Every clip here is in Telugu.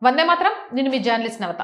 వందే మాత్రం. నేను మీ జర్నలిస్ట్ నవత.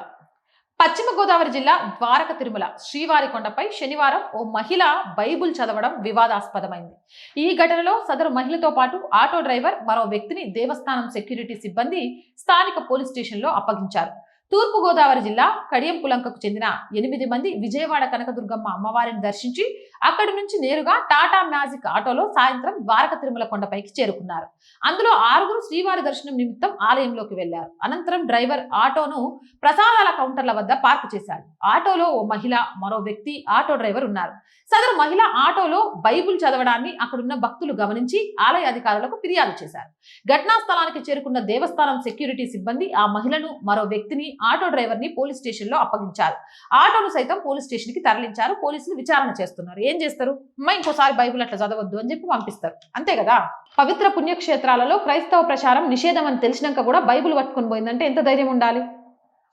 పశ్చిమ గోదావరి జిల్లా ద్వారక తిరుమల శ్రీవారి కొండపై శనివారం ఓ మహిళ బైబుల్ చదవడం వివాదాస్పదమైంది. ఈ ఘటనలో సదరు మహిళతో పాటు ఆటో డ్రైవర్ మరో వ్యక్తిని దేవస్థానం సెక్యూరిటీ సిబ్బంది స్థానిక పోలీస్ స్టేషన్లో అప్పగించారు. తూర్పు గోదావరి జిల్లా కడియంపులంకకు చెందిన 8 మంది విజయవాడ కనకదుర్గమ్మ అమ్మవారిని దర్శించి అక్కడి నుంచి నేరుగా టాటా మ్యాజిక్ ఆటోలో సాయంత్రం ద్వారక తిరుమల కొండపైకి చేరుకున్నారు. అందులో 6 శ్రీవారి దర్శనం నిమిత్తం ఆలయంలోకి వెళ్లారు. అనంతరం డ్రైవర్ ఆటోను ప్రసాదాల కౌంటర్ల వద్ద పార్క్ చేశాడు. ఆటోలో ఓ మహిళ, మరో వ్యక్తి, ఆటో డ్రైవర్ ఉన్నారు. సదరు మహిళ ఆటోలో బైబుల్ చదవడాన్ని అక్కడున్న భక్తులు గమనించి ఆలయ అధికారులకు ఫిర్యాదు చేశారు. ఘటనా స్థలానికి చేరుకున్న దేవస్థానం సెక్యూరిటీ సిబ్బంది ఆ మహిళను, మరో వ్యక్తిని, ఆటో డ్రైవర్ ని పోలీస్ స్టేషన్ లో అప్పగించారు. ఆటోను సైతం పోలీస్ స్టేషన్ కి తరలించారు. పోలీసులు విచారణ చేస్తున్నారు. ఏం చేస్తారు? ఇంకోసారి బైబుల్ అట్లా చదవద్దు అని చెప్పి పంపిస్తారు. అంతే కదా. పవిత్ర పుణ్యక్షేత్రాలలో క్రైస్తవ ప్రచారం నిషేధం అని తెలిసినాక కూడా బైబుల్ పట్టుకుని పోయిందంటే ఎంత ధైర్యం ఉండాలి?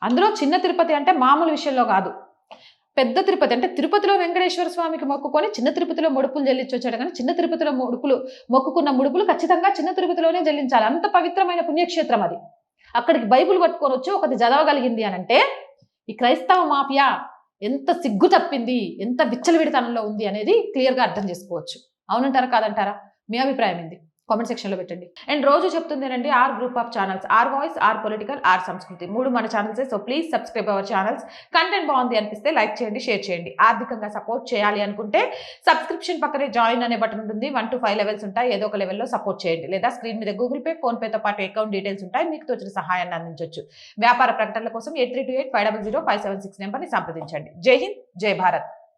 అందులో చిన్న తిరుపతి అంటే మామూలు విషయంలో కాదు, పెద్ద తిరుపతి అంటే తిరుపతిలో వెంకటేశ్వర స్వామికి మొక్కుకొని చిన్న తిరుపతిలో ముడుపులు చెల్లించి వచ్చాడు. కానీ చిన్న తిరుపతిలో మొక్కుకున్న ముడుపులు ఖచ్చితంగా చిన్న తిరుపతిలోనే చెల్లించాలి. అంత పవిత్రమైన పుణ్యక్షేత్రం అది. అక్కడికి బైబుల్ పట్టుకొని వచ్చి ఒకటి చదవగలిగింది అని అంటే ఈ క్రైస్తవ మాఫియా ఎంత సిగ్గు తప్పింది, ఎంత విచ్చలవిడితనంలో ఉంది అనేది క్లియర్ గా అర్థం చేసుకోవచ్చు. అవునంటారా కాదంటారా? మీ అభిప్రాయం ఏంది? కామెంట్ సెక్షన్ లో పెట్టండి. అండ్ రోజు చెప్తుందేనండి, our group of channels, our voice, our political, our Samskruthi, 3 మన channels. So please subscribe our channels. Content బాగుంది అనిపిస్తే లైక్ చేయండి, షేర్ చేయండి. ఆర్థికంగా సపోర్ట్ చేయాలి అనుకుంటే సబ్స్క్రిప్షన్ పక్కనే జాయిన్ అనే బటన్ ఉంటుంది. 1 to 5 లెవెల్స్ ఉంటాయి. ఏదో ఒక లెవెల్లో సపోర్ట్ చేయండి. లేదా స్క్రీన్ మీద గూగుల్ పే, ఫోన్ పేతో పాటు అకౌంట్ డీటెయిల్స్ ఉంటాయి. మీకు తోచిన సహాయాన్ని అందించవచ్చు. వ్యాపార ప్రకటనల కోసం 8328 500 576 నెంబర్ని సంప్రదించండి. జై హింద్, జై భారత్.